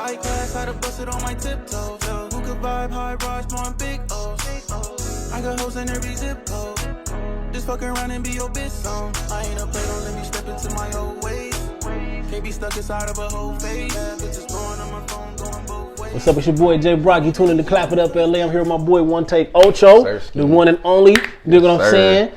high class, had to bust it on my tiptoes. Who could vibe high rise, blowing big O's? I got hoes in every zip code. Just fuck around and be your bitch song. I ain't a play, don't let me step into my old ways. Can't be stuck inside of a whole face. Bad bitches going on my phone, going both ways. What's up, it's your boy J.Brock. You tuning in to Clapitup LA. I'm here with my boy 1TAKEOCHO, the one and only. You know what I'm saying?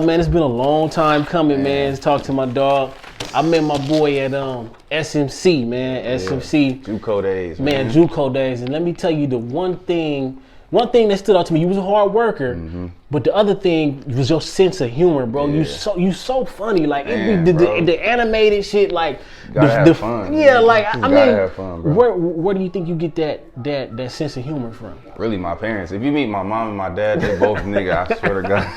Man, it's been a long time coming, man, to talk to my dog. I met my boy at SMC, man. SMC. JUCO days. Man, JUCO days. And let me tell you the one thing that stood out to me, you was a hard worker, but the other thing was your sense of humor, bro. You so funny, like the animated shit, like have fun. Yeah, like I mean, have fun, bro. Where do you think you get that sense of humor from? Really, my parents. If you meet my mom and my dad, they both nigga. I swear to God,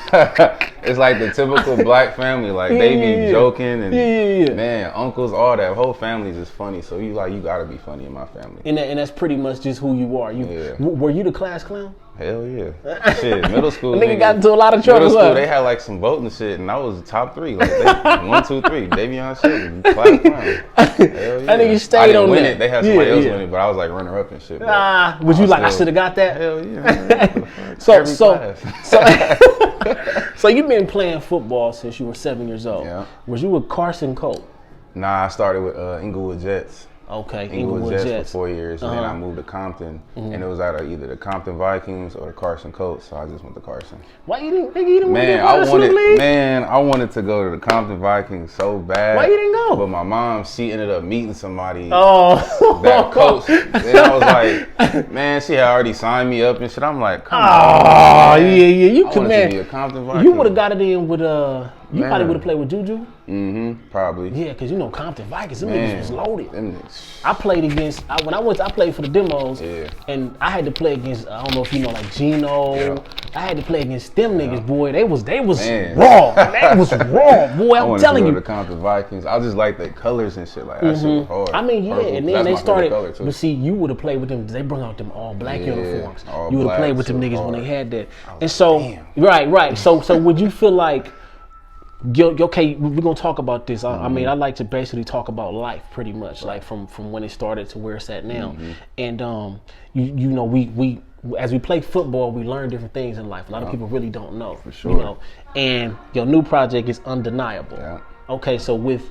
it's like the typical black family. Like they be joking and man, uncles, all that whole family is just funny. So you gotta be funny in my family. And that's pretty much just who you are. Were you the class clown? Hell yeah. Shit, middle school. Nigga got into a lot of trouble. Middle school, they had like some voting shit, and I was top 3. Like 1, 2, 3. Davion shit, class clown. Hell yeah. I think you stayed I didn't on win that. it. They had somebody else win it, but I was like runner up and shit. Was you like, I should have got that? Hell yeah. So you've been playing football since you were 7 years old. Yeah. Was you with Carson Colt? Nah, I started with Inglewood Jets. Okay, Inglewood Jets for 4 years, and then I moved to Compton, and it was out of either the Compton Vikings or the Carson Colts, so I just went to Carson. Why you didn't Man, I wanted to go to the Compton Vikings so bad. Why you didn't go? But my mom, she ended up meeting somebody that coach, and I was like, man, she had already signed me up and shit. I'm like, come on. Oh, yeah, you I could, wanted man. to be a Compton Viking. You would have got it in with You probably would have played with Juju. Probably. Yeah, because you know Compton Vikings, them niggas was loaded. I played against, when I played for the demos, and I had to play against, I don't know if you know, like Gino. Yeah. I had to play against them niggas, boy. They was raw. They was raw, boy. I'm telling you. I wanted to go to the Compton Vikings. I just like the colors and shit. Like that shit was hard. I mean, yeah, and then they started. But see, you would have played with them. They brought out them all black uniforms. You would have played with them niggas when they had that. And so, right. So would you feel like? Okay, we're gonna talk about this. I mean, I like to basically talk about life, pretty much, like from when it started to where it's at now. And you know, we as we play football, we learn different things in life. A lot of people really don't know, for sure. You know, and your new project is undeniable. Yeah. Okay, so with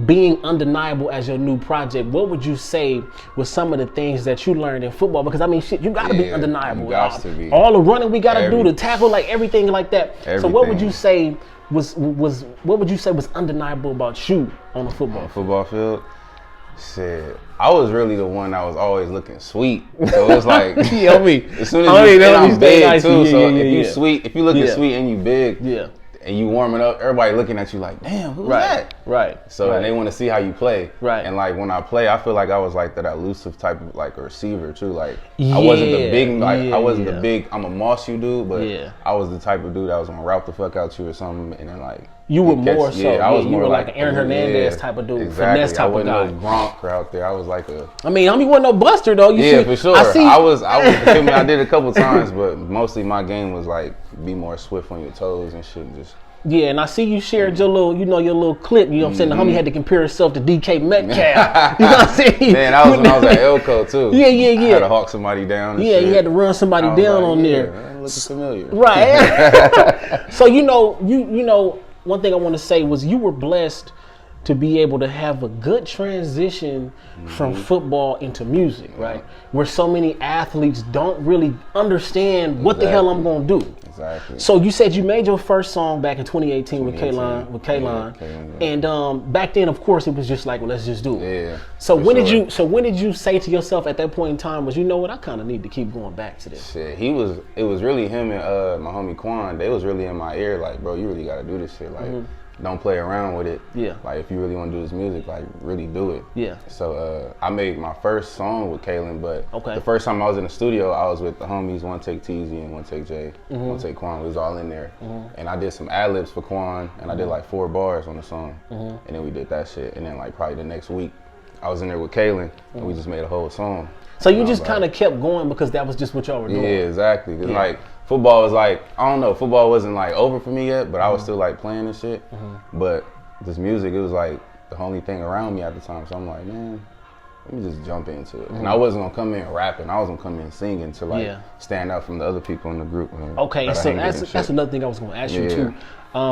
being undeniable as your new project, what would you say was some of the things that you learned in football? Because I mean, shit, you gotta be undeniable. You got to be. All the running we gotta do, the tackle, like everything like that. So what would you say? What would you say was undeniable about you on the football field? Shit, I was really the one that was always looking sweet. So it was like, as soon as I'm big too. So if you sweet, if you looking sweet and you big, and you warming up, everybody looking at you like, damn, who's that? Right. So and they want to see how you play. Right. And like when I play, I feel like I was like that elusive type of like a receiver too. Like I wasn't the big, I wasn't the big, I'm a moss you dude, but I was the type of dude that was gonna route the fuck out you or something, and then like. You were more so. I was more like an Aaron Hernandez type of dude, finesse type of guy. I wasn't no Gronk out there. I was like a. I mean, you wasn't no buster though. For sure. I was. I did a couple times, but mostly my game was like be more swift on your toes and shit. Just. Yeah, and I see you shared your little clip. You know what I'm saying? The homie had to compare himself to DK Metcalf. You know what I'm saying? Man, that was when I was at Elko too. Yeah. I had to hawk somebody down. And shit. You had to run somebody down on there. Man, looking familiar. Right. So you know. One thing I want to say was you were blessed to be able to have a good transition from football into music, right? Where so many athletes don't really understand what the hell I'm going to do. Exactly. So you said you made your first song back in 2018 with Kaylon. And back then, of course, it was just like, well, let's just do it. Yeah. So when did you say to yourself at that point in time was, you know what, I kind of need to keep going back to this? Shit, it was really him and my homie Quan. They was really in my ear like, bro, you really got to do this shit. Like, don't play around with it. Yeah. Like, if you really want to do this music, like, really do it. Yeah. So I made my first song with Kaylin, but the first time I was in the studio, I was with the homies 1TAKE and 1TAKE J, 1TAKE Quan. We was all in there. And I did some ad-libs for Quan, and I did like 4 bars on the song. And then we did that shit. And then like probably the next week, I was in there with Kaylin, and we just made a whole song. So you just kind of kept going because that was just what y'all were doing? Yeah, exactly. Cause like, football was like, I don't know, football wasn't like over for me yet, but I was still like playing and shit. But this music, it was like the only thing around me at the time. So I'm like, man, let me just jump into it. And I wasn't gonna come in rapping. I was gonna come in singing to like stand out from the other people in the group. Okay, so that's another thing I was gonna ask you too.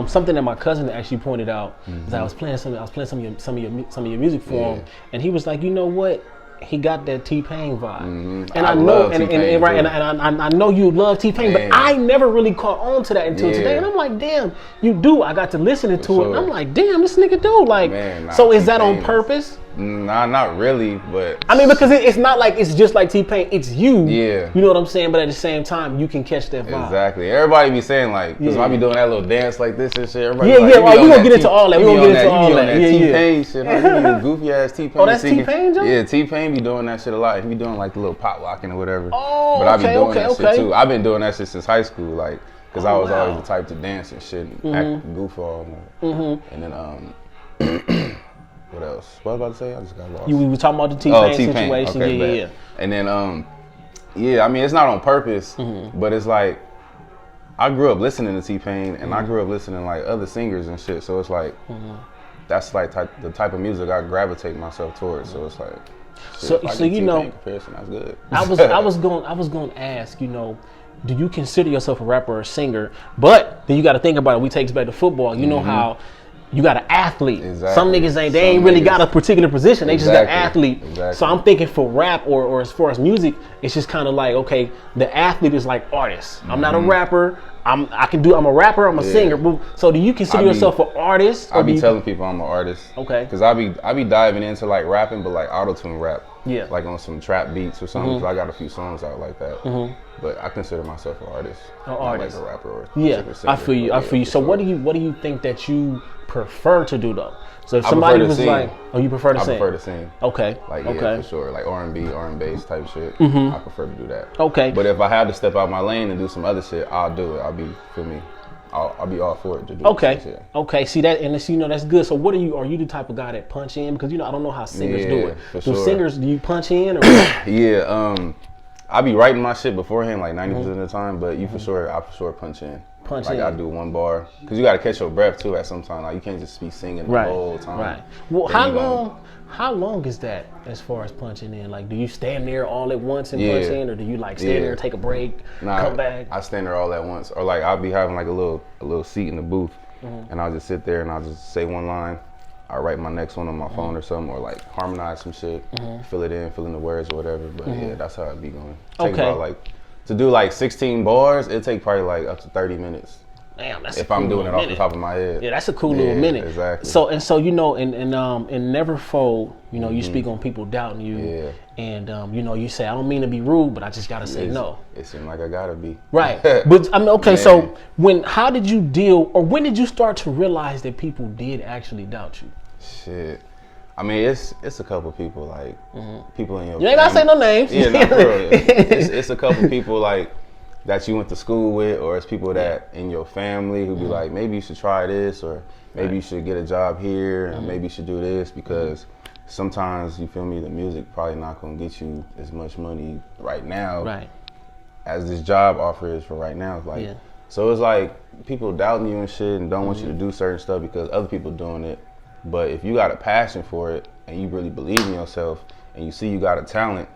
Something that my cousin actually pointed out is I was playing some of your music for him, and he was like, you know what? He got that T-Pain vibe, and I know, and I know you love T-Pain, but I never really caught on to that until today. And I'm like, damn, you do. I got to listen to it, and I'm like, damn, this nigga do. Like, so is that on purpose? Nah, not really, but I mean, because it's not like it's just like T-Pain, it's you. Yeah. You know what I'm saying? But at the same time, you can catch that vibe. Exactly. Everybody be saying like, because I be doing that little dance like this and shit. Everybody we gonna get into all that. We gonna get into all that. T-Pain shit. Like, goofy ass T-Pain. Oh, that's T-Pain, Joe? Yeah, T-Pain be doing that shit a lot. He be doing like the little pop locking or whatever. Oh, but I be doing that shit too. I've been doing that shit since high school, like, because I was always the type to dance and shit, and act goof all. And then what else? What was I about to say? I just got lost. We were talking about the T-Pain situation. Okay, yeah. And then, I mean, it's not on purpose, but it's like, I grew up listening to T-Pain, and I grew up listening to like other singers and shit. So it's like, that's like the type of music I gravitate myself towards. So it's like, shit, so you know, comparison, that's good. I was going to ask, you know, do you consider yourself a rapper or a singer? But then you got to think about it. We take us back to football. You know how you got an athlete. Exactly. Some niggas ain't really got a particular position. They just got athlete. Exactly. So I'm thinking for rap or as far as music, it's just kind of like, okay, the athlete is like artist. I'm not a rapper. I'm a rapper. I'm a singer. So do you consider yourself an artist? I be telling people I'm an artist. Okay. Because I be diving into like rapping, but like auto-tune rap. Yeah. Like on some trap beats or something. So I got a few songs out like that. But I consider myself an artist. An artist. Like a rapper or singer. I feel you. I feel you. So what do you think that you prefer to do though? So if somebody was like, oh, you prefer to sing? I prefer to sing. Okay. Like, yeah, for sure. Like R&B, R&B type shit. I prefer to do that. Okay. But if I had to step out my lane and do some other shit, I'll do it. I'll be all for it to do it. Okay. See that, and you know, that's good. So what are you the type of guy that punch in? Because, you know, I don't know how singers do it. Singers, do you punch in? Or Yeah, I be writing my shit beforehand like 90% of the time, but I for sure punch in. I do one bar, because you got to catch your breath too at some time. Like, you can't just be singing the whole time. Right. Well, how long is that as far as punching in? Like, do you stand there all at once and punch in, or do you like stand there, take a break, come back? I stand there all at once, or like I'll be having like a little seat in the booth, and I'll just sit there and I'll just say one line. I write my next one on my phone or something, or like harmonize some shit, fill in the words or whatever. But yeah, that's how it be going. Take about like, to do like 16 bars, it'd take probably like up to 30 minutes. Damn, that's if I'm doing it off the top of my head. Yeah, that's a cool little minute. Exactly. So you know, in Never Fold, you know, you speak on people doubting you. Yeah. And you know, you say, I don't mean to be rude, but I just gotta say no. It seemed like I gotta be. Right. But I mean, okay, so how did you deal, or when did you start to realize that people did actually doubt you? Shit. I mean, it's a couple people, like, people in your You ain't gotta say no names. Yeah, not for real. It's a couple people, like, that you went to school with, or it's people that in your family who be like, maybe you should try this, or maybe you should get a job here, and maybe you should do this, because sometimes, you feel me, the music probably not gonna get you as much money right now as this job offer is for right now. Like, so it's like people doubting you and shit and don't want you to do certain stuff because other people doing it. But if you got a passion for it and you really believe in yourself and you see you got a talent,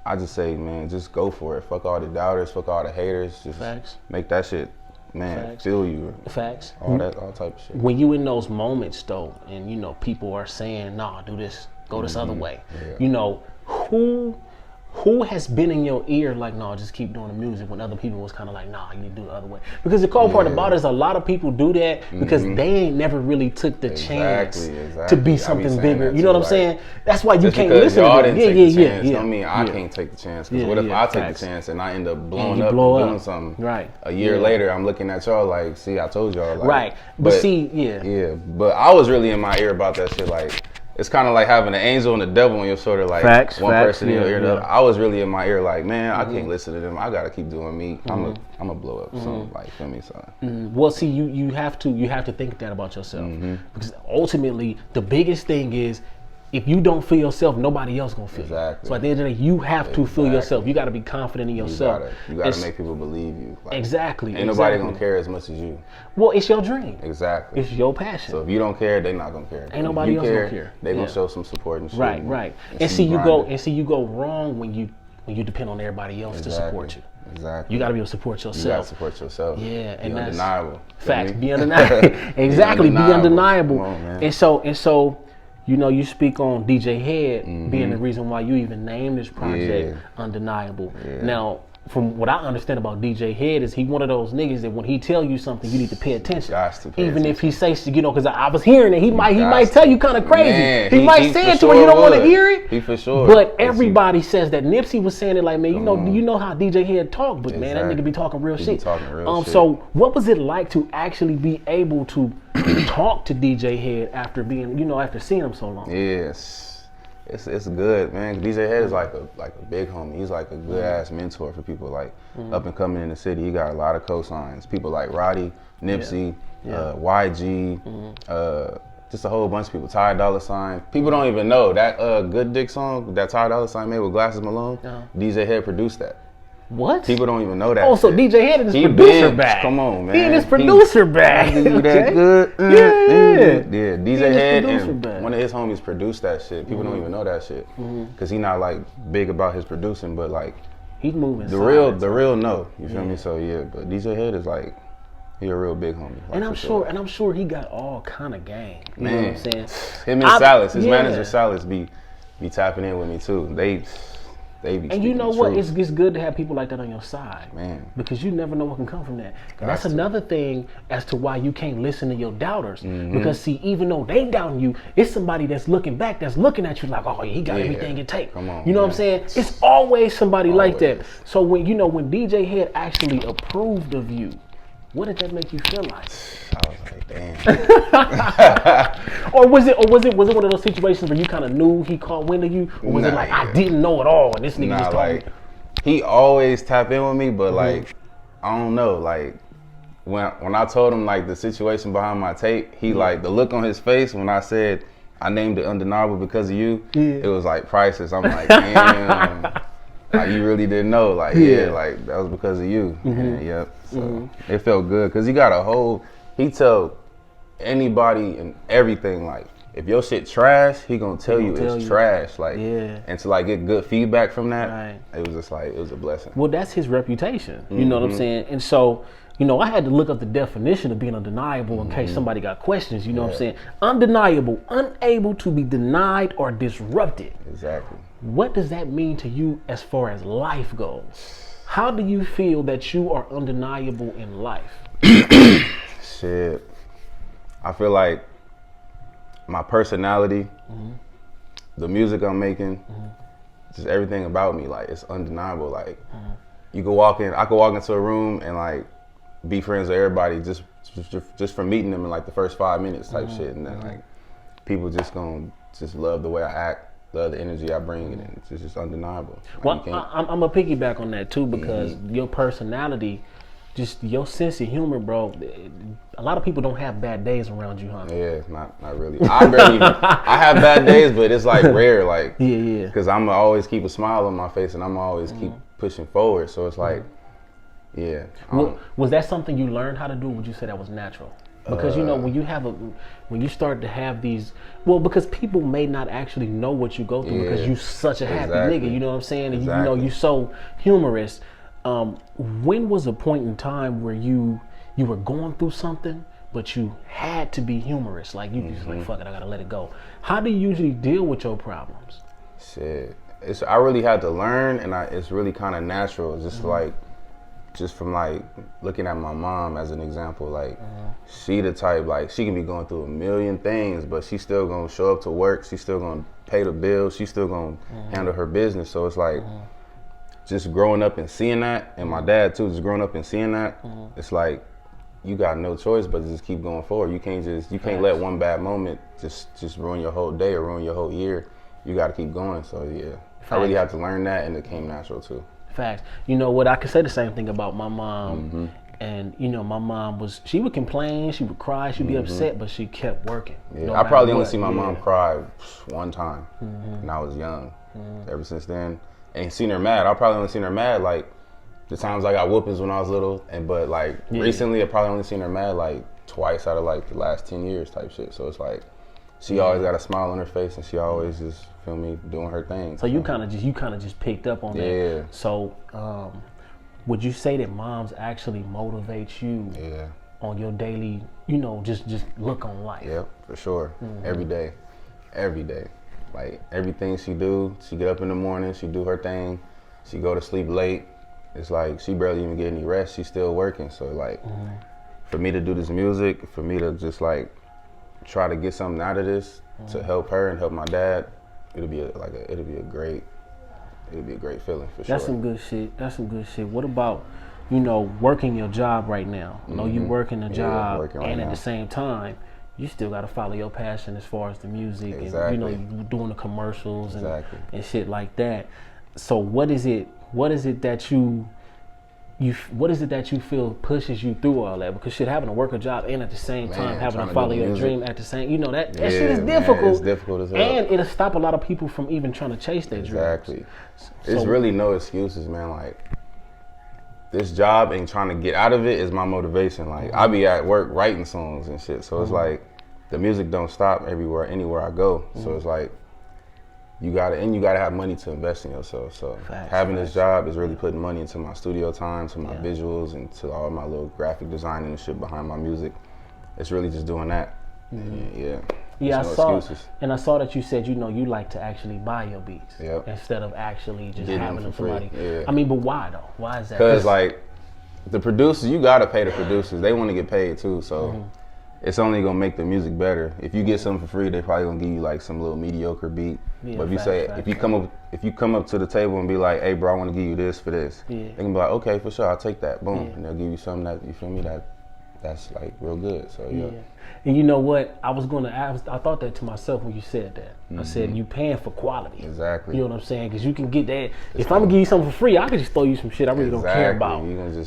I just say, man, just go for it. Fuck all the doubters, fuck all the haters. Just make that shit, man, feel you. Facts. All type of shit. When you in those moments though, and you know, people are saying, nah, do this, go this other way. Yeah. You know, who has been in your ear like, no, just keep doing the music, when other people was kind of like, nah, you need to do the other way? Because the cool part about it is a lot of people do that because they ain't never really took the chance to be something bigger. You know what I'm saying? That's why you can't listen to them. Yeah. Don't mean I can't take the chance. Because what if I take the chance and I end up blowing up and doing something? Right. A year later, I'm looking at y'all like, see, I told y'all. Like, right. But see, Yeah, but I was really in my ear about that shit. Like, it's kind of like having an angel and the devil in your shoulder, like one person in your ear. I was really in my ear, like, man, I can't listen to them. I gotta keep doing me. I'm gonna blow up. So, like, feel me, son. Well, see, you have to think that about yourself because ultimately the biggest thing is if you don't feel yourself, nobody else gonna feel you. So at the end of the day, you have to feel yourself. You got to be confident in yourself. You gotta make people believe you. Like, exactly. Ain't nobody gonna care as much as you. Well, it's your dream. Exactly. It's your passion. So if you don't care, they not gonna care. Ain't nobody else gonna care. They gonna show some support and shit. Right. And see you go wrong when you depend on everybody else to support you. Exactly. You got to be able to support yourself. You got to support yourself. Yeah, and that's undeniable. Facts. Be undeniable. Exactly. Be undeniable. Come on, man. And so. You know, you speak on DJ Head being the reason why you even named this project Undeniable. Yeah. Now, from what I understand about DJ Head is he one of those niggas that when he tell you something, you need to pay attention. Even if he says, you know, because I was hearing it, he might tell you kind of crazy. Man, he might say it to where you don't want to hear it. He for sure. But everybody says that. Nipsey was saying it like, man, you know how DJ Head talk, but man, that nigga be talking real shit. So what was it like to actually be able to talk to DJ Head after being, after seeing him so long? Yes. It's good, man. DJ Head is like a big homie. He's like a good ass mentor for people like up and coming in the city. He got a lot of cosigns. People like Roddy, Nipsey, YG, just a whole bunch of people. Ty Dolla $ign. People don't even know that Good Dick song that Ty Dolla $ign made with Glasses Malone. DJ Head produced that. What? People don't even know that. Oh, so DJ Head is his producer bag. Come on, man. He in his producer bag. That good. Yeah. DJ Head and bag. One of his homies produced that shit. People don't even know that shit because he not like big about his producing, but like he's moving. The real know. You feel me? So yeah, but DJ Head is like he a real big homie. Like, and I'm sure he got all kind of gang. You know what I'm saying? Him and Salas, his manager Salas be tapping in with me too. They be and you know what? It's good to have people like that on your side, man, because you never know what can come from that. That's another thing as to why you can't listen to your doubters. Because see, even though they doubting you, it's somebody that's looking back, that's looking at you like, oh, he got everything it takes. Come on, you know what I'm saying? It's always somebody like that. So when DJ Head actually approved of you, what did that make you feel like? I was like, damn. or was it one of those situations where you kind of knew he caught wind of you, or was it like I didn't know at all and this nigga just told me? He always tap in with me, but like I don't know, like when I told him like the situation behind my tape, he like the look on his face when I said I named it Undeniable because of you, it was like priceless. I'm like, damn. Like you really didn't know, like like that was because of you. So it felt good because he tell anybody and everything like if your shit trash, he gonna tell you it's trash. Like and to like get good feedback from that, it was just like it was a blessing. Well, that's his reputation. You know what I'm saying? And so I had to look up the definition of being undeniable in case somebody got questions. You know what I'm saying? Undeniable, unable to be denied or disrupted. Exactly. What does that mean to you as far as life goes? How do you feel that you are undeniable in life? Shit. I feel like my personality, the music I'm making, just everything about me, like it's undeniable. Like I could walk into a room and like be friends with everybody just from meeting them in like the first 5 minutes type shit, and then like people just gonna love the way I act. The energy I bring, and it's just undeniable. Well, I'm a piggyback on that too because your personality, just your sense of humor, bro. A lot of people don't have bad days around you, huh? Yeah, not really. I have bad days, but it's like rare, like because I'm always keep a smile on my face and I'm always keep pushing forward. So it's like, was that something you learned how to do? Or would you say that was natural? Because when you start to have these, because people may not actually know what you go through because you're such a happy nigga, you know what I'm saying? And you're so humorous. When was a point in time where you were going through something, but you had to be humorous? Like you just like, fuck it, I gotta let it go. How do you usually deal with your problems? Shit, I really had to learn, and it's really kind of natural. It's just like, just from like looking at my mom as an example, like she the type, like she can be going through a million things, but she's still gonna show up to work, she's still gonna pay the bills, she's still gonna handle her business. So it's like just growing up and seeing that, and my dad too, just growing up and seeing that, it's like you got no choice but to just keep going forward. You can't let one bad moment just ruin your whole day or ruin your whole year. You gotta keep going. So I really had to learn that, and it came natural too. Facts. You know what? I could say the same thing about my mom. And you know, my mom she would complain, she would cry, she'd be upset, but she kept working. Yeah, no I probably only seen my mom cry one time, and I was young. Ever since then, ain't seen her mad. I probably only seen her mad like the times I got whoopings when I was little, but like recently, I probably only seen her mad like twice out of like the last 10 years type shit. So it's like she always got a smile on her face, and she always just feel me doing her thing. So you kind of just picked up on that. Yeah. So would you say that moms actually motivate you on your daily, you know, just look on life? Yeah, for sure. Every day. Like everything she do, she get up in the morning, she do her thing, she go to sleep late. It's like she barely even get any rest. She's still working. So like, for me to do this music, for me to just like try to get something out of this to help her and help my dad, it'll be a great feeling for sure. That's some good shit. What about, you know, working your job right now? You know, you working a job, and at the same time, you still got to follow your passion as far as the music, and you know, you doing the commercials and shit like that. So what is it that you feel pushes you through all that? Because shit, having to work a job and at the same time having to follow your dream at the same, you know, that shit is difficult. Man, it's difficult as hell. And it'll stop a lot of people from even trying to chase their dreams. Exactly. It's really no excuses, man. Like, this job and trying to get out of it is my motivation. Like, I be at work writing songs and shit. So it's like, the music don't stop anywhere I go. So it's like, you gotta have money to invest in yourself. So having this job is really putting money into my studio time, to my visuals, and to all my little graphic designing and shit behind my music. It's really just doing that. Yeah, I saw that you said, you know, you like to actually buy your beats instead of actually just having them somebody. I mean, but why though? Why is that? Because like the producers, you gotta pay the producers. They want to get paid too. So it's only gonna make the music better. If you get something for free, they probably gonna give you like some little mediocre beat. But if you come up to the table and be like, hey bro, I want to give you this for this, they can be like, okay, for sure, I'll take that. Boom, and they'll give you something that, you feel me, that's like real good. So yeah. And you know what? I thought that to myself when you said that. I said, you paying for quality. Exactly. You know what I'm saying? Because you can get that. If I'm gonna give you something for free, I can just throw you some shit I really don't care about.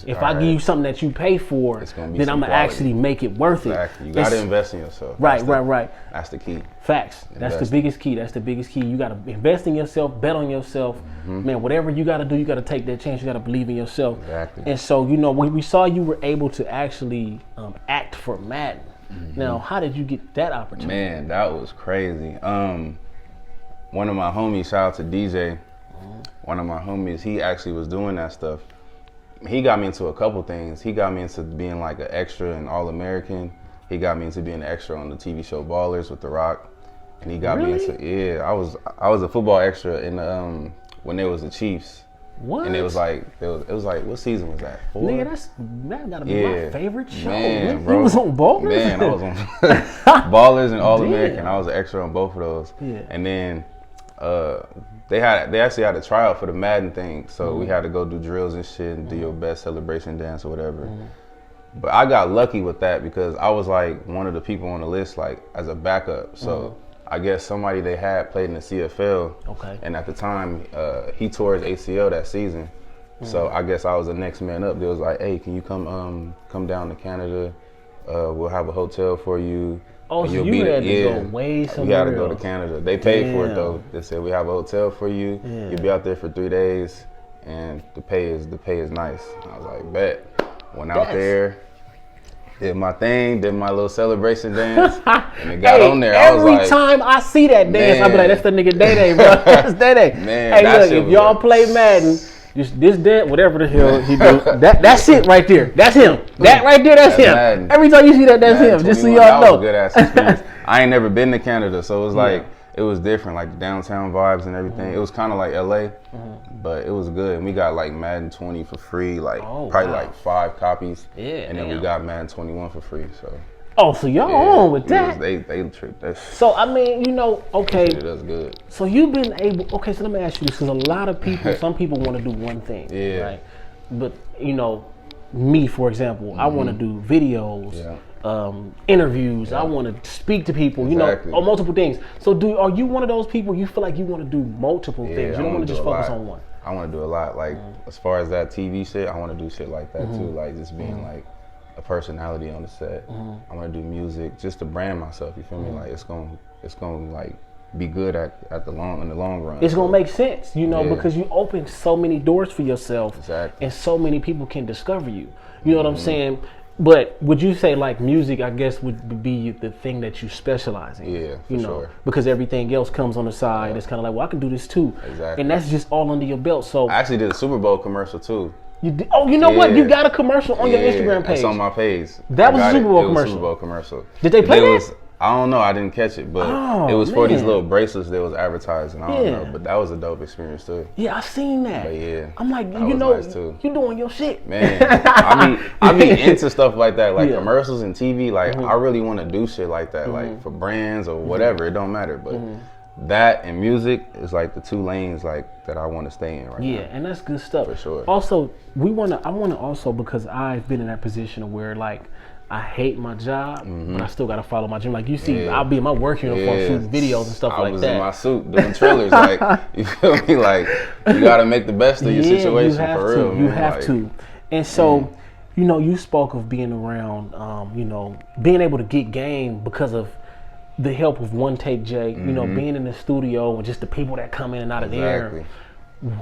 If I give you something that you pay for, then I'm gonna actually make it worth it. Exactly. You gotta invest in yourself. Right. That's the key. Facts. That's the biggest key. You gotta invest in yourself, bet on yourself. Man, whatever you gotta do, you gotta take that chance. You gotta believe in yourself. Exactly. And so, you know, when we saw you were able to actually act for Madden. Now, how did you get that opportunity? Man, that was crazy. One of my homies, shout out to DJ, one of my homies, he actually was doing that stuff. He got me into a couple things. He got me into being like an extra in All American. He got me into being an extra on the TV show Ballers with The Rock. And he got me into, I was a football extra in the, when there was the Chiefs. What? And it was like, what season was that? 4? Nigga, that gotta be my favorite show. Man, bro. You was on Ballers? Man, I was on Ballers and All American. I was an extra on both of those. Yeah. And then they actually had a tryout for the Madden thing. So we had to go do drills and shit and do your best celebration dance or whatever. But I got lucky with that because I was like one of the people on the list, like as a backup. So I guess somebody they had played in the CFL. Okay. And at the time, he tore his ACL that season. So I guess I was the next man up. They was like, hey, can you come down to Canada? We'll have a hotel for you. Oh, so you had to go way somewhere. We had to go to Canada. They paid for it though. They said we have a hotel for you. You'll be out there for 3 days, and the pay is nice. I was like, bet. Went out there. Did my thing, did my little celebration dance, and it got on there. I was like, every time I see that dance, I be like, that's the nigga Day-Day, bro. That's Day-Day. Man, hey, look, if y'all play Madden, this dance, whatever the hell he do, that's it right there. That's him. That right there, that's him. Madden. Every time you see that, that's him. Just so y'all know. That was a good ass experience. I ain't never been to Canada, so it was like, it was different, like the downtown vibes and everything. It was kind of like LA, but it was good. And we got like Madden 20 for free, like like 5 copies. Yeah. And then we got Madden 21 for free. So. Oh, so y'all on with that? They tricked us. So I mean, you know, okay. That's good. So you've been able. Okay, so let me ask you this, because a lot of people, some people want to do one thing, right? But you know, me for example, I want to do videos. Yeah. Interviews. I want to speak to people, you know, multiple things. So are you one of those people you feel like you want to do multiple things? You don't want to just focus on one? I want to do a lot. Like as far as that TV shit, I want to do shit like that too. Like just being like a personality on the set. I want to do music just to brand myself. You feel me? Like it's gonna like be good in the long run. It's gonna make sense, you know, because you open so many doors for yourself, and so many people can discover you. You know what I'm saying? But would you say like music, I guess, would be the thing that you specialize in? Yeah, for sure. Because everything else comes on the side. It's kind of like, well, I can do this too. Exactly. And that's just all under your belt. So I actually did a Super Bowl commercial too. You did, oh, you know what? You got a commercial on your Instagram page. It's on my page. That was a Super Bowl commercial. Super Bowl commercial. Did they play that? I don't know. I didn't catch it, but it was for these little bracelets that was advertising. I don't know, but that was a dope experience too. Yeah, I seen that. But yeah, I'm like, you know, nice you doing your shit, man. I mean into stuff like that, like commercials and TV. Like I really want to do shit like that, like for brands or whatever. It don't matter, but that and music is like the two lanes like that I want to stay in right now. Yeah, and that's good stuff for sure. Also, I want to also, because I've been in that position of where like I hate my job, but I still gotta follow my dream. Like you see, I'll be in my work uniform shooting videos and stuff like that. I was in my suit doing trailers. Like you feel me? Like you gotta make the best of your situation for real. You have to. And so, you know, you spoke of being around, you know, being able to get game because of the help of One Take J. You know, being in the studio and just the people that come in and out of there.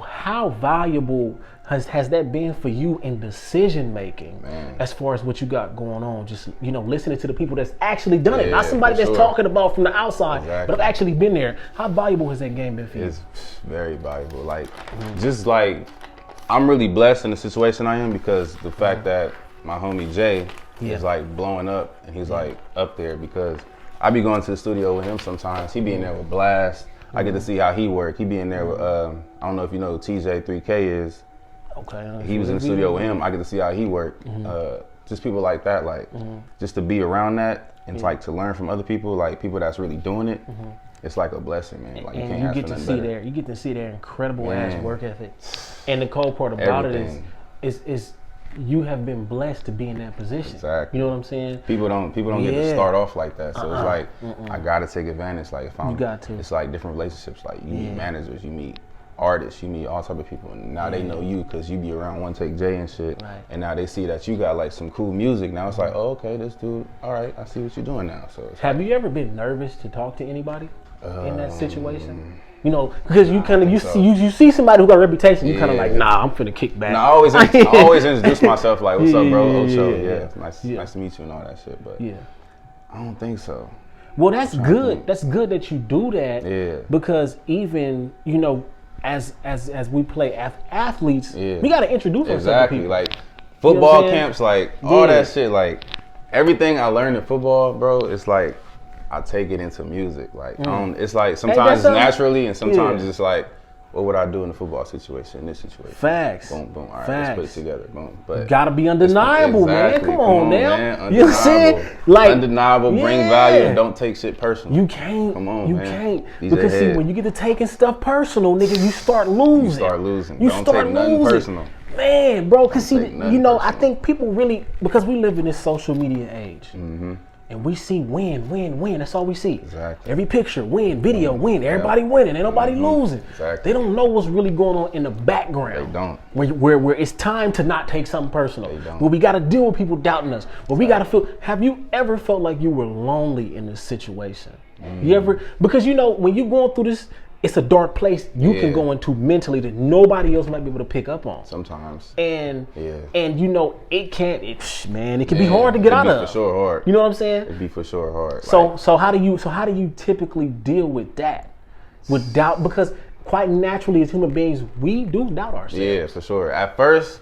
How valuable has that been for you in decision making, as far as what you got going on? Just, you know, listening to the people that's actually done it, not somebody that's talking about from the outside, but I've actually been there. How valuable has that game been for you? It's very valuable. Like, just like, I'm really blessed in the situation I am because the fact that my homie Jay is like blowing up and he's like up there, because I be going to the studio with him sometimes. He be in there with Blast. I get to see how he work. He be in there with, I don't know if you know who TJ3K is. Okay. He was in the studio with him. I get to see how he worked. Just people like that, like just to be around that and like to learn from other people, like people that's really doing it. It's like a blessing, man. Like and you get to see their, incredible ass work ethic. And the cool part about it is you have been blessed to be in that position. Exactly. You know what I'm saying? People don't get to start off like that. So it's like I gotta take advantage. Like if I'm, it's like different relationships. Like you meet managers, you meet artists, you meet all type of people, and now they know you because you be around One Take J and shit. And now they see that you got like some cool music. Now it's like, oh, okay, this dude, all right, I see what you're doing now. So have you ever been nervous to talk to anybody in that situation? You know, because you kind of you see somebody who got a reputation, you kind of like, nah, I'm finna kick back. No, I always introduce myself like, what's up, bro? Ocho, nice to meet you and all that shit. But I don't think so. Well, that's good. That's good that you do that. Yeah. Because even, you know, as we play athletes, we gotta introduce ourselves to people. Like football camps, like all that shit, like everything I learned in football, bro. It's like I take it into music. Like it's like sometimes it's naturally, and sometimes it's just like, what would I do in a football situation, in this situation? Facts. Boom, boom. All right, let's put it together. Boom. But gotta be undeniable, man. Come on now. Man. You know what I'm saying? Like undeniable, bring value, and don't take shit personal. You can't. Come on, you man. can't. Because see, when you get to taking stuff personal, nigga, you start losing. You start losing. Don't take nothing personal. Man, bro, because see, you know, I think people really, because we live in this social media age. And we see win. That's all we see. Exactly. Every picture, win. Video, win. Everybody winning. Ain't nobody losing. Exactly. They don't know what's really going on in the background. They don't. Where it's time to not take something personal. They don't. Where we got to deal with people doubting us. Where we got to feel. Have you ever felt like you were lonely in this situation? You ever? Because you know when you're going through this, it's a dark place you can go into mentally that nobody else might be able to pick up on. Sometimes. And you know, it can be hard to get out of. It'd be for sure hard. You know what I'm saying? It'd be for sure hard. So how do you typically deal with that? With doubt? Because quite naturally as human beings, we do doubt ourselves. Yeah, for sure. At first,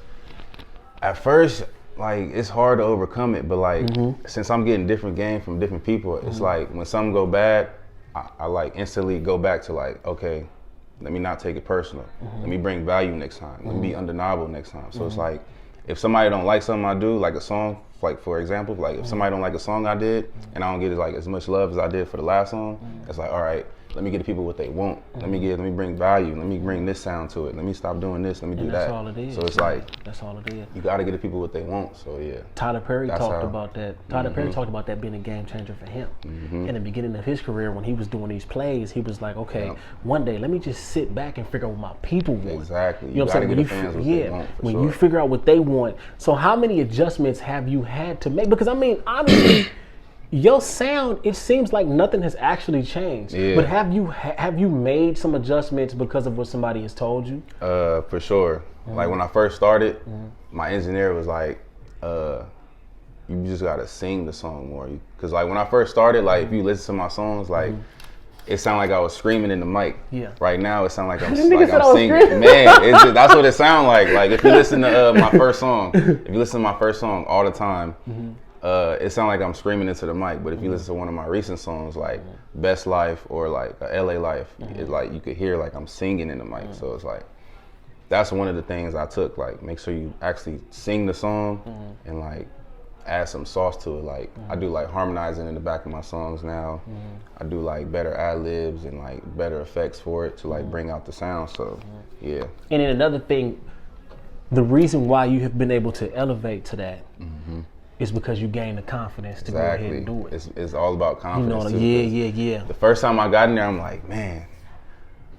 like it's hard to overcome it, but like since I'm getting different game from different people, it's like when something go bad, I like instantly go back to like, okay, let me not take it personal. Let me bring value next time. Let me be undeniable next time. So it's like, if somebody don't like something I do, like a song, like for example, like if somebody don't like a song I did and I don't get like as much love as I did for the last song, it's like, all right, let me get the people what they want. Let me bring value. Let me bring this sound to it. Let me stop doing this. Let me do that. That's all it is. So it's like that's all it is. You got to get the people what they want. So yeah. Tyler Perry talked about that. Tyler Perry talked about that being a game changer for him. In the beginning of his career, when he was doing these plays, he was like, okay, one day let me just sit back and figure out what my people want. Exactly. You know what I'm saying? When you figure out what they want. So how many adjustments have you had to make? Because I mean, honestly. Your sound, it seems like nothing has actually changed. Yeah. But have you made some adjustments because of what somebody has told you? For sure. Like when I first started, my engineer was like, you just gotta sing the song more. Cause like when I first started, like if you listen to my songs, like it sounded like I was screaming in the mic. Yeah. Right now it sounds like I'm singing. Man, that's what it sounds like. Like if you listen to my first song, all the time, it sounds like I'm screaming into the mic. But if you listen to one of my recent songs, like Best Life or like LA Life, it's like you could hear like I'm singing in the mic. So it's like that's one of the things I took. Like make sure you actually sing the song and like add some sauce to it. Like I do like harmonizing in the back of my songs now. I do like better ad-libs and like better effects for it to like bring out the sound. So yeah. And then another thing, the reason why you have been able to elevate to that is because you gain the confidence to go ahead and do it. It's all about confidence. Yeah. The first time I got in there, I'm like, man,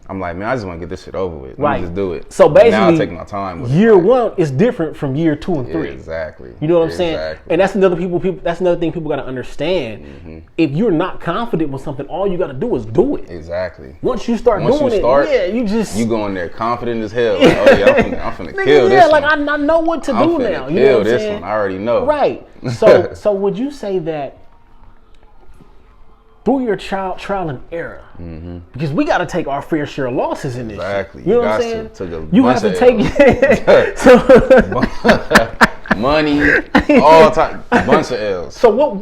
I just want to get this shit over with. Let me just do it. So basically, now I take my time with year one is different from year 2 and 3. Exactly. You know what I'm saying? And that's another thing people got to understand. If you're not confident with something, all you got to do is do it. Exactly. Once you start doing it, you go in there confident as hell. Like, oh yeah, I'm finna kill this one. Like I know what to do now. You know what I'm saying? I already know. Right. So would you say that through your trial and error, because we got to take our fair share of losses in this. Exactly. Shit. You know what I'm saying? You have to take money, all time, a bunch of L's. So what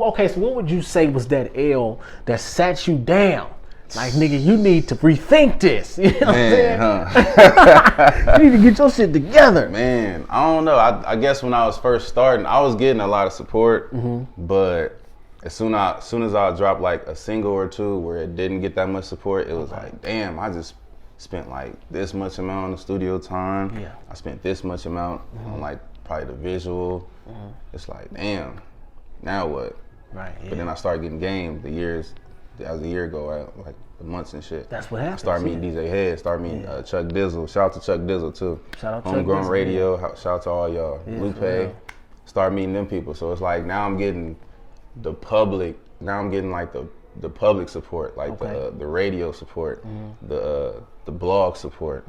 would you say was that L that sat you down? Like, nigga, you need to rethink this. You know what I'm saying? You need to get your shit together. Man, I don't know. I guess when I was first starting, I was getting a lot of support, but as soon as I dropped like a single or two where it didn't get that much support, it was like, damn, I just spent like this much amount on the studio time. Yeah. I spent this much amount on like probably the visual. It's like, damn, now what? Right. Yeah. But then I started getting game as the year go, like the months and shit. That's what happened. I started meeting DJ Head, started meeting Chuck Dizzle. Shout out to Chuck Dizzle too. Shout out to Homegrown Radio. Shout out to all y'all. Lupe. Started meeting them people. So it's like now I'm getting the public. Now I'm getting like the public support, like the radio support, the blog support.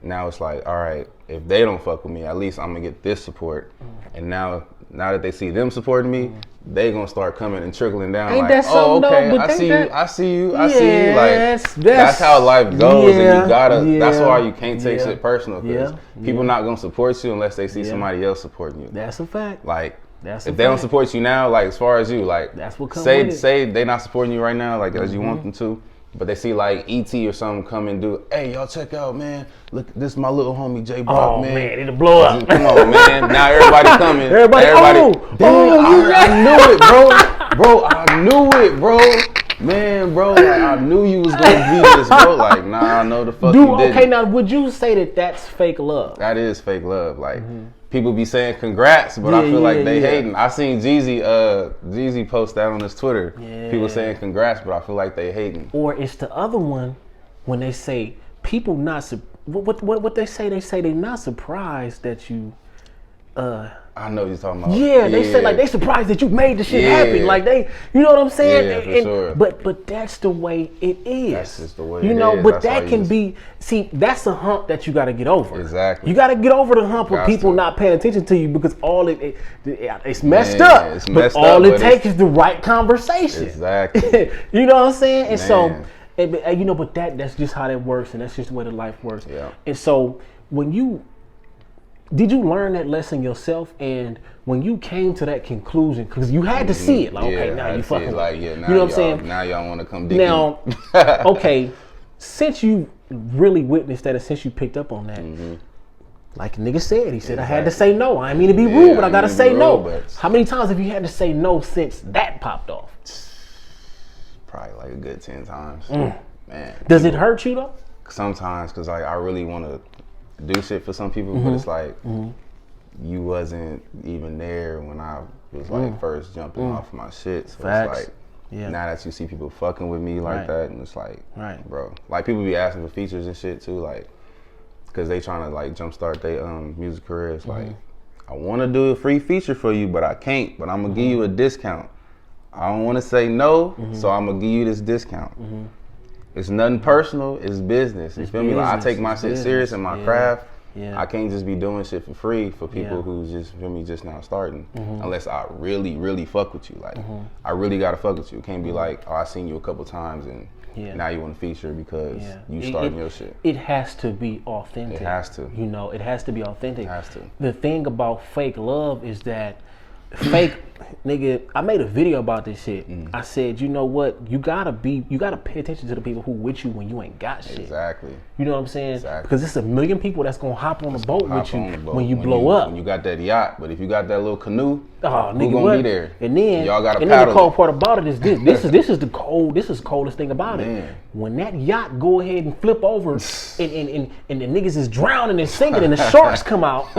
Now it's like, all right, if they don't fuck with me, at least I'm gonna get this support. And now that they see them supporting me, they gonna start coming and trickling down. Ain't like, that oh, okay, I see you. Like that's how life goes, and you gotta. That's why you can't take shit personal, because people not gonna support you unless they see somebody else supporting you. That's a fact. Like, if they don't support you now, like as far as you, like that's what comes say they not supporting you right now, like as you want them to. But they see like E.T. or something come and do, hey, y'all check out, man. Look, this is my little homie J.Brock, man. Oh, man, it'll blow up. Come on, man. Now everybody coming. Everybody I knew it, bro. I knew it, bro. Man, bro, like, I knew you was gonna be this, bro. Like, nah, no, the fuck you didn't. Okay, now, would you say that that's fake love? That is fake love. Like, people be saying congrats, but I feel like they hating. I seen Jeezy post that on his Twitter. Yeah. People saying congrats, but I feel like they hating. Or it's the other one when they say people not what they say they not surprised that you I know what you're talking about. Yeah, they say like they surprised that you made the shit happen. Like they, you know what I'm saying? Yeah, for sure. But that's the way it is. That's just the way you it know, is. But that can be, see, that's a hump that you got to get over. Exactly. You got to get over the hump of people not paying attention to you, because all it's messed up. It's messed but all it takes is the right conversation. Exactly. You know what I'm saying? And so, you know, but that's just how that works, and that's just the way the life works. Yeah. And so did you learn that lesson yourself? And when you came to that conclusion, because you had to see it, like, okay, now you fucking, like, now you know what I'm saying? Now y'all want to come dig now, okay, since you really witnessed that, and since you picked up on that, like the nigga said, he said, I had to say no. I didn't mean to be rude, but I got to say no. How many times have you had to say no since that popped off? Probably like a good 10 times. man. Does it hurt you though? Sometimes, cause like I really want to do shit for some people, but it's like you wasn't even there when I was like first jumping off my shit. So Facts. it's like now that you see people fucking with me like that, and it's like, bro, like people be asking for features and shit too, like, cause they trying to like jumpstart their music career. It's like, I want to do a free feature for you, but I can't. But I'm gonna give you a discount. I don't want to say no, so I'm gonna give you this discount. It's nothing personal. It's business. You feel me? Like I take my shit serious in my craft. I can't just be doing shit for free for people who just feel me just now starting. Unless I really, really fuck with you. Like I really gotta fuck with you. It can't be like, oh, I seen you a couple times and now you want to feature because you starting your shit. It has to be authentic. It has to. You know, it has to be authentic. It has to. The thing about fake love is that fake nigga, I made a video about this shit. I said, you know what? You gotta pay attention to the people who with you when you ain't got shit. Exactly. You know what I'm saying? Exactly. Because it's a million people that's gonna hop on the boat with you when you blow up. When you got that yacht, but if you got that little canoe, nigga, who gonna be there? And then y'all gotta and paddle. Then the cold part about it is this is the coldest thing about it. When that yacht go ahead and flip over and the niggas is drowning and sinking and the sharks come out,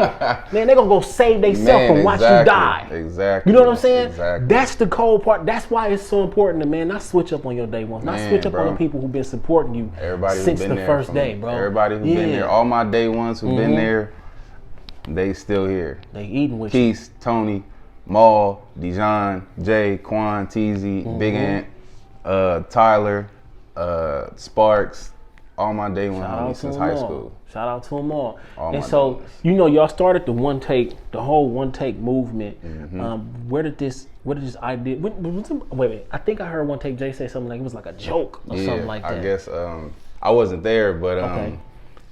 man, they gonna go save themselves from watch you die. Exactly. You know what I'm saying? Exactly. That's the cold part. That's why it's so important to not switch up on your day ones. Not switch up on the people who've been supporting you since the first day, bro. Everybody who's been there, all my day ones who've been there, they still here. They eating with you. Keith, Tony, Maul, Dijon, Jay, Quan, Teasy, Big Ant, Tyler, Sparks, all my day one homies since high school. Shout out to them all. And so, you know, y'all started the whole one take movement. Where did this idea? Wait. I think I heard One Take Jay say something like it was like a joke or something like that. I guess I wasn't there, but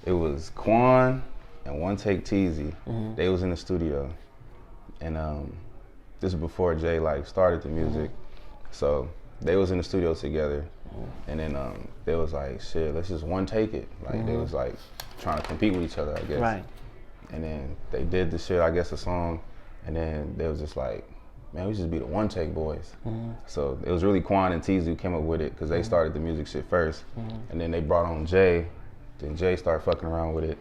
it was Quan and One Take Teasy. They was in the studio, and this is before Jay like started the music, so they was in the studio together. And then they was like, shit, let's just one take it. Like they was like trying to compete with each other, I guess. Right. And then they did the shit, I guess, a song. And then they was just like, man, we should just be the One Take boys. So it was really Quan and Teasy who came up with it because they started the music shit first. And then they brought on Jay. Then Jay started fucking around with it.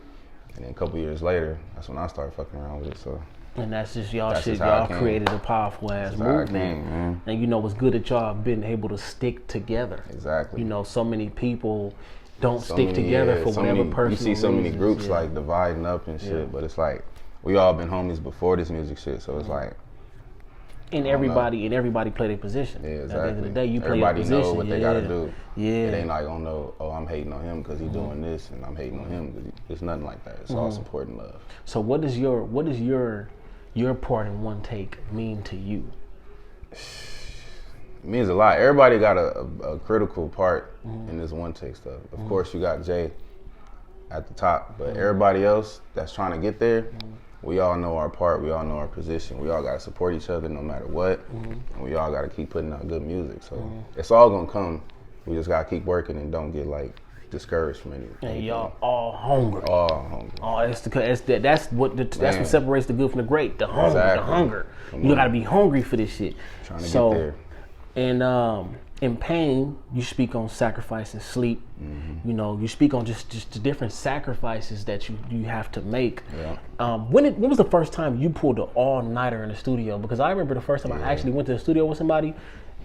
And then a couple years later, that's when I started fucking around with it. So. And that's just y'all shit. Y'all created a powerful ass movement. And you know what's good that y'all been able to stick together. Exactly. You know, so many people don't stick together for whatever personal You see so many reasons, groups like dividing up and shit, but it's like we all been homies before this music shit, so it's like. And everybody play their position. Yeah, exactly. At the end of the day, you play your position. Everybody know what they gotta do. Yeah. It ain't like, oh no, I'm hating on him because he's doing this, and I'm hating on him because it's nothing like that. It's all support and love. So what does your part in One Take mean to you? It means a lot. Everybody got a critical part in this One Take stuff. Of course, you got Jay at the top, but everybody else that's trying to get there, we all know our part. We all know our position. We all got to support each other no matter what, and we all got to keep putting out good music. So it's all gonna come. We just got to keep working and don't get like discouraged from anything. And y'all all hungry. All hungry. Oh, that's what separates the good from the great. The hunger. Exactly. The hunger. You gotta be hungry for this shit. Trying to get there. And in Pain, you speak on sacrifice and sleep. You know, you speak on just the different sacrifices that you have to make. When was the first time you pulled an all-nighter in the studio? Because I remember the first time I actually went to the studio with somebody,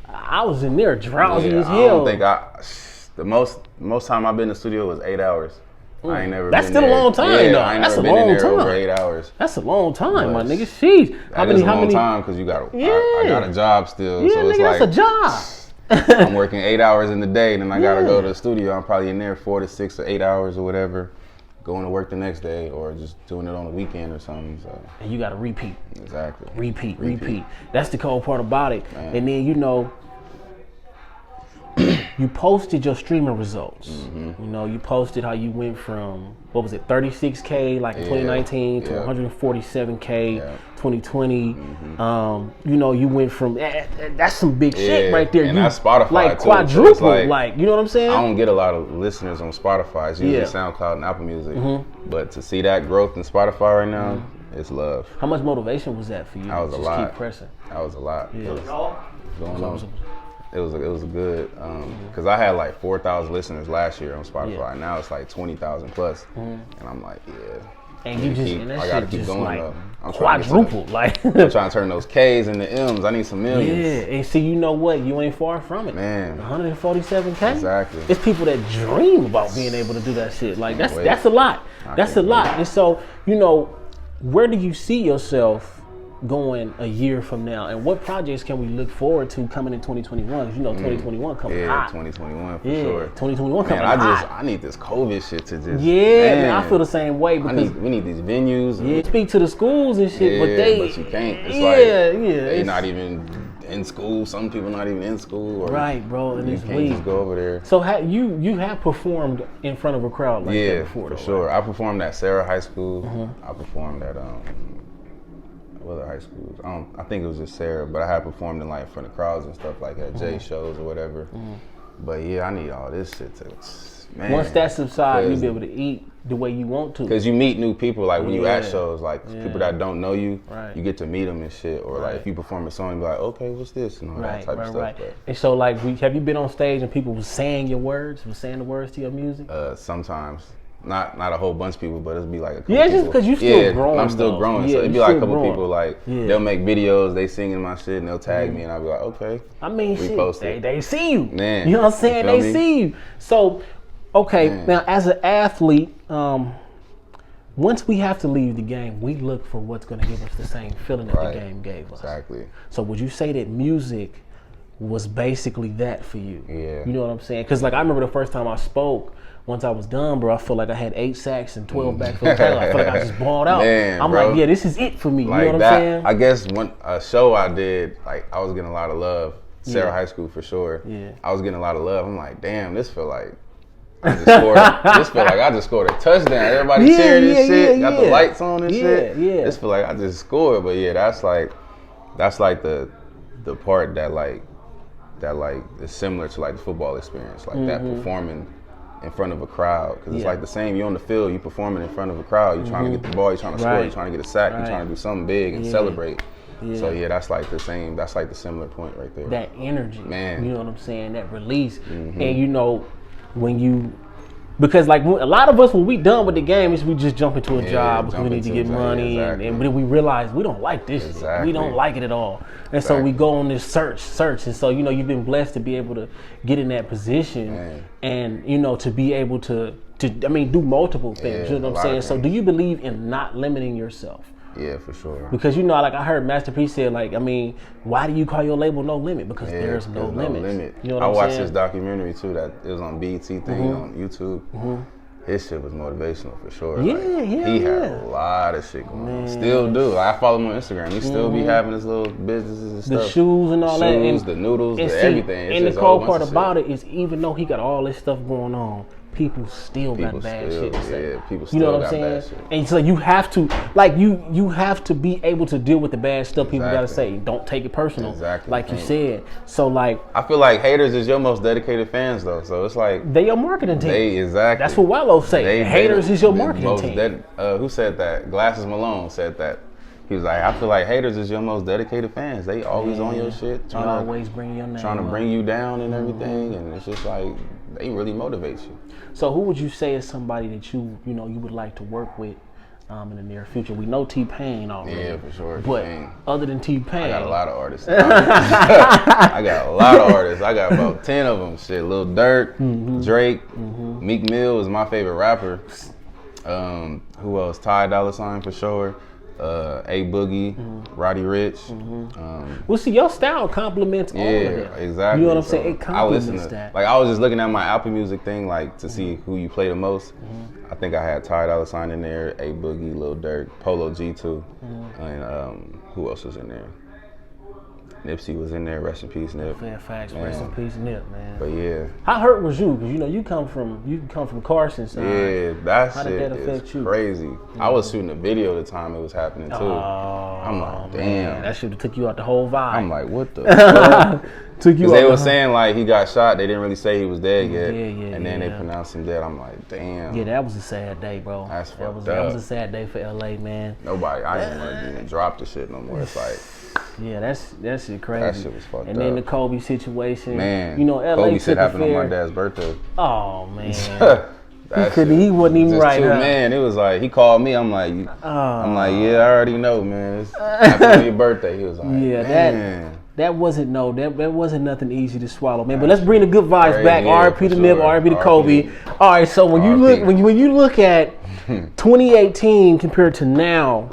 I was in there drowsy as hell. I don't think the most time I've been in the studio was 8 hours. I ain't never That's been still there. a long time, though. I ain't That's never a been in long there time. over 8 hours. That's a long time, my nigga. Sheesh. How many time because you got I got a job still. Yeah, so it's nigga, like, that's a job. I'm working 8 hours in the day, and then I gotta go to the studio. I'm probably in there 4 to 6 or 8 hours or whatever, going to work the next day or just doing it on the weekend or something. So. And you gotta repeat. Exactly. Repeat. That's the cold part about it. Man. And then, you know, you posted your streaming results. You know, you posted how you went from, what was it, 36K like in 2019 to 147K 2020. You know, you went from, that's some big shit right there. And you that's Spotify like too. quadrupled, So like, you know what I'm saying? I don't get a lot of listeners on Spotify. It's usually SoundCloud and Apple Music. But to see that growth in Spotify right now, it's love. How much motivation was that for you? That was to a just lot. Keep pressing. That was a lot. Yeah. Going on. it was a good because I had like 4,000 listeners last year on Spotify. Now it's like 20,000 plus, and I'm like, yeah. And you just I gotta keep going like though. I'm quadruple, like I'm trying to turn those K's into M's. I need some millions. Yeah, and see, you know what? You ain't far from it, man. 147K. Exactly. It's people that dream about being able to do that shit. Like that's a lot. That's a lot. And so, you know, where do you see yourself going a year from now, and what projects can we look forward to coming in 2021? Because you know 2021 coming hot. 2021 for sure. 2021 coming hot. I need this COVID shit to just. Yeah, man, I feel the same way because we need these venues. Yeah, speak to the schools and shit, but you can't. It's they not even in school. Some people not even in school. Right, bro. And you can't just go over there. So you have performed in front of a crowd like that before, for sure. Right? I performed at Sarah High School. I performed at what other high schools? I think it was just Sarah, but I had performed in like in front of crowds and stuff like at J shows or whatever. But yeah, I need all this shit to. Man, once that subsides, you'll be able to eat the way you want to. Because you meet new people, like when you at shows, like people that don't know you, you get to meet them and shit. Or like if you perform a song, you be like, okay, what's this? And all that type of stuff. But, and so like, have you been on stage and people was saying your words, was saying the words to your music? Sometimes. Not a whole bunch of people, but it'll be like a couple people. Just because you still growing. I'm still growing, so it'd be like a couple people like they'll make videos, they singing my shit and they'll tag me and I'll be like, okay. I mean, shit, they see you. Man, you know what I'm saying? They see you. So, okay, now as an athlete, once we have to leave the game, we look for what's going to give us the same feeling that the game gave us. Exactly. So would you say that music was basically that for you? Yeah. You know what I'm saying? Because like I remember the first time I spoke. Once I was done, bro, I felt like I had 8 sacks and 12 backfield tackles. I felt like I just balled out. I'm like, yeah, this is it for me. Like you know what I'm saying? I guess a show I did, like I was getting a lot of love. Sarah High School for sure. Yeah. I was getting a lot of love. I'm like, damn, this feel like I just scored. This feel like I just scored a touchdown. Everybody cheering this shit. Got the lights on and shit. Yeah. This feel like I just scored. But yeah, that's like the part that is similar to like the football experience, like that performing in front of a crowd, because it's like the same. You're on the field, you performing in front of a crowd. You're trying to get the ball, you're trying to score, you're trying to get a sack, you're trying to do something big and celebrate. So yeah, that's like the same. That's like the similar point right there. That energy, man. You know what I'm saying? That release, and you know when you. Because like a lot of us, when we done with the game, is we just jump into a job because we need to get money, and then we realize we don't like this shit. We don't like it at all, and so we go on this search, and so you know you've been blessed to be able to get in that position, and you know to be able to do multiple things. You know what I'm saying? So do you believe in not limiting yourself? Yeah, for sure. Because you know, like I heard Master P said, like, I mean, why do you call your label No Limit? Because there's no limit. You know what I'm saying? I watched this documentary too that it was on BET thing on YouTube. His shit was motivational for sure. Yeah, like, he had a lot of shit going on. Still do. Like, I follow him on Instagram. He still be having his little businesses and stuff. The shoes and all that. And the noodles, everything. And the cool part about it is even though he got all this stuff going on, people still got bad shit to say. Yeah, people still got bad shit. And so you have to, like, you have to be able to deal with the bad stuff people gotta say. Don't take it personal. Like you said. So like, I feel like haters is your most dedicated fans though. So it's like they your marketing team. That's what Wallow say. Haters is your marketing team. Who said that? Glasses Malone said that. He was like, I feel like haters is your most dedicated fans. They always on your shit, trying to bring you down and everything, and it's just like they really motivate you. So who would you say is somebody that you would like to work with in the near future? We know T-Pain already. Yeah, for sure. But other than T-Pain, I got a lot of artists. I got about 10 of them. Shit, Lil Durk, Drake, Meek Mill is my favorite rapper. Who else? Ty Dolla $ign for sure. A Boogie, Roddy Rich. Well, see, your style complements all of them. Yeah, exactly. You know what I'm saying? It complements that. Like, I was just looking at my Apple Music thing, like, to see who you play the most. I think I had Ty Dolla $ign in there, A Boogie, Lil Durk, Polo G2, and who else was in there? Nipsey was in there. Rest in peace, Nip. Fair facts. Rest in peace, Nip, man. But yeah, how hurt was you? Because you come from Carson side. Yeah, that how shit did that affect you? Crazy. I was shooting a video at the time it was happening too. I'm like, damn, man, that should have took you out the whole vibe. I'm like, what the fuck? Took you out. They were saying like he got shot. They didn't really say he was dead yet. And then they pronounced him dead. I'm like, damn. Yeah, that was a sad day, bro. That's fucked up. That was a sad day for LA, man. I ain't want to even drop the shit no more. It's like, Yeah, that shit crazy. That shit was fucked up. And then the Kobe situation. Man, you know, LA Kobe shit happened on my dad's birthday. Oh man. He wasn't even right. Man, it was like he called me. I'm like, yeah, I already know, man. It's happened on your birthday. He was like, yeah, man. That wasn't nothing easy to swallow, man. But let's bring the good vibes back. R.I.P. to Nip, R.I.P. to Kobe. All right, so when you look at 2018 compared to now,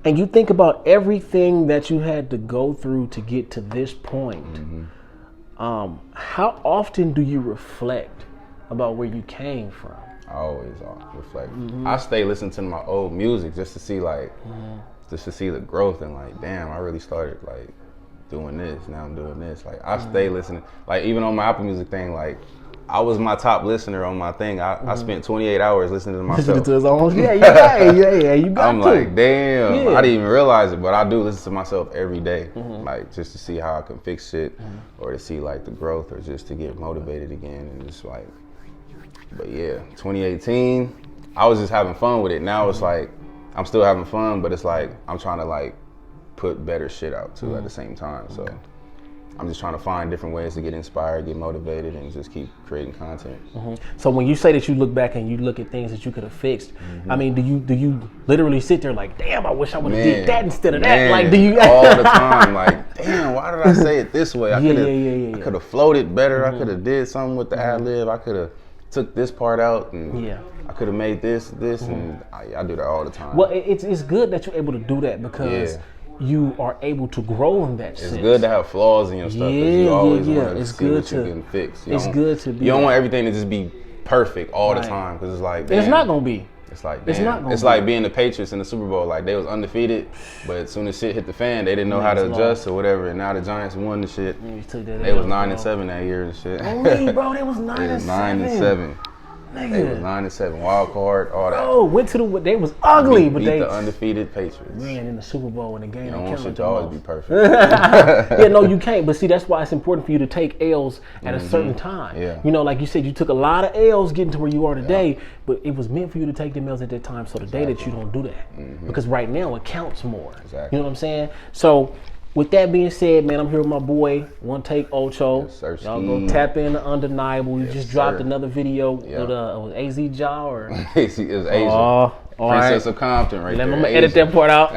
and you think about everything that you had to go through to get to this point, how often do you reflect about where you came from? I always reflect. I stay listening to my old music just to see just to see the growth and like, damn, I really started like doing this. Now I'm doing this. Like I stay listening. Like even on my Apple Music thing, like I was my top listener on my thing. I spent 28 hours listening to myself. Listening to his own. Yeah. You got I'm like, damn. I didn't even realize it, but I do listen to myself every day, like just to see how I can fix shit, or to see like the growth, or just to get motivated again, and just like. But yeah, 2018, I was just having fun with it. Now it's like I'm still having fun, but it's like I'm trying to like put better shit out too at the same time. So I'm just trying to find different ways to get inspired, get motivated, and just keep creating content. So when you say that you look back and you look at things that you could have fixed, I mean, do you literally sit there like, damn, I wish I would have did that instead of that? Like, do you all the time? Like, damn, why did I say it this way? I could have flowed better. I could have did something with the ad lib. I could have took this part out, and I could have made this, and I do that all the time. Well, it's good that you're able to do that because you are able to grow in that sense. It's good to have flaws in your stuff because you always want to see what you can fix. You don't want everything to just be perfect all the time because it's like, damn, it's not gonna be. It's like, damn, it's like being the Patriots in the Super Bowl. Like they was undefeated, but as soon as shit hit the fan, they didn't know how to adjust or whatever. And now the Giants won the shit. They was 9-7 that year and shit. Oh, bro, they was 9-7. They was 9-7, wild card, all that. Oh, went to the. They was ugly, but they the undefeated Patriots. Ran in the Super Bowl in the game. You don't want shit to always be perfect. Yeah, no, you can't. But see, that's why it's important for you to take L's at a certain time. Yeah. You know, like you said, you took a lot of L's getting to where you are today, but it was meant for you to take them L's at that time. So the day that you don't do that, because right now it counts more. Exactly. You know what I'm saying? So. With that being said, man, I'm here with my boy, 1TAKEOCHO. Yes, y'all go tap in to Undeniable. You just dropped another video with was AZ Ja or? It was Asia. Princess of Compton right there. I'm going to edit that part out.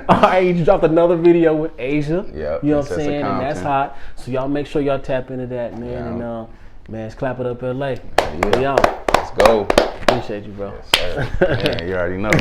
All right, you dropped another video with Asia. Yeah, you know what I'm saying? And that's hot. So y'all make sure y'all tap into that, man. Yeah. And man, it's Clapitup LA. Yeah. Let's go. Appreciate you, bro. Yes, sir. Man, you already know.